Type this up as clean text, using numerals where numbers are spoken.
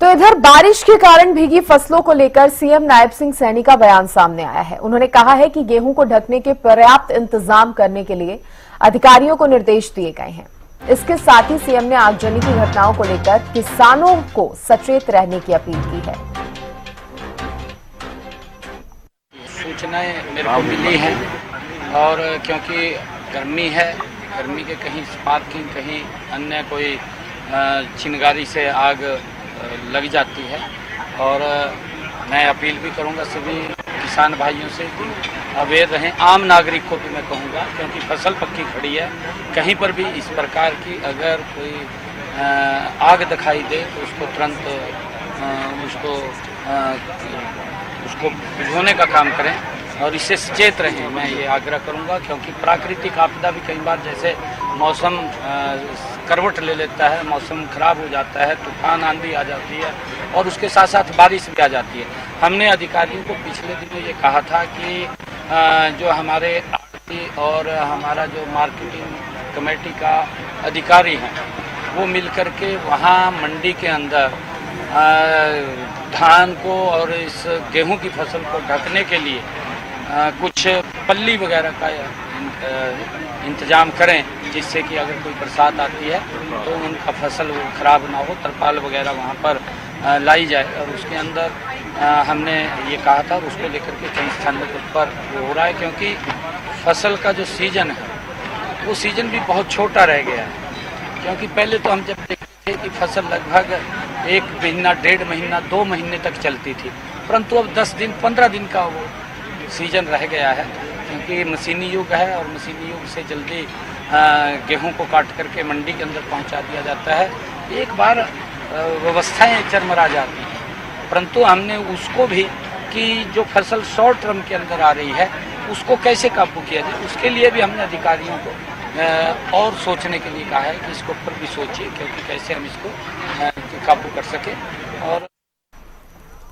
तो इधर बारिश के कारण भीगी फसलों को लेकर सीएम नायब सिंह सैनी का बयान सामने आया है। उन्होंने कहा है कि गेहूं को ढकने के पर्याप्त इंतजाम करने के लिए अधिकारियों को निर्देश दिए गए हैं। इसके साथ ही सीएम ने आगजनी की घटनाओं को लेकर किसानों को सचेत रहने की अपील की है। सूचनाएं मेरे को मिली हैं और क्योंकि गर्मी है, गर्मी के कहीं स्पार्किंग, कहीं अन्य कोई चिंगारी से आग लग जाती है। और मैं अपील भी करूंगा सभी किसान भाइयों से कि अवेयर रहें। आम नागरिक को भी मैं कहूंगा, क्योंकि फसल पक्की खड़ी है, कहीं पर भी इस प्रकार की अगर कोई आग दिखाई दे तो उसको तुरंत उसको बुझाने का काम करें और इससे सचेत रहें। मैं ये आग्रह करूंगा, क्योंकि प्राकृतिक आपदा भी कई बार जैसे मौसम करवट ले लेता है, मौसम खराब हो जाता है, तूफान आंधी आ जाती है और उसके साथ साथ बारिश भी आ जाती है। हमने अधिकारियों को पिछले दिनों ये कहा था कि जो हमारे आड़ती और हमारा जो मार्केटिंग कमेटी का अधिकारी हैं वो मिलकर के वहाँ मंडी के अंदर धान को और इस गेहूं की फसल को ढकने के लिए कुछ पल्ली वगैरह का इंतजाम करें, जिससे कि अगर कोई बरसात आती है तो उनका फसल वो खराब ना हो, तरपाल वगैरह वहाँ पर लाई जाए। और उसके अंदर हमने ये कहा था और उसको लेकर के कई स्थानों पर वो हो रहा है, क्योंकि फसल का जो सीजन है वो सीजन भी बहुत छोटा रह गया है। क्योंकि पहले तो हम जब देखते थे कि फसल लगभग 1 महीना, 1.5 महीना, 2 महीने तक चलती थी, परंतु अब 10 दिन, 15 दिन का वो सीजन रह गया है, क्योंकि मशीनी युग है और मशीनी युग से जल्दी गेहूं को काट करके मंडी के अंदर पहुंचा दिया जाता है। एक बार व्यवस्थाएं चरमरा जाती हैं, परंतु हमने उसको भी कि जो फसल शॉर्ट टर्म के अंदर आ रही है उसको कैसे काबू किया जाए, उसके लिए भी हमने अधिकारियों को और सोचने के लिए कहा है कि इसके ऊपर भी सोचिए, क्योंकि कैसे हम इसको काबू कर सकें। और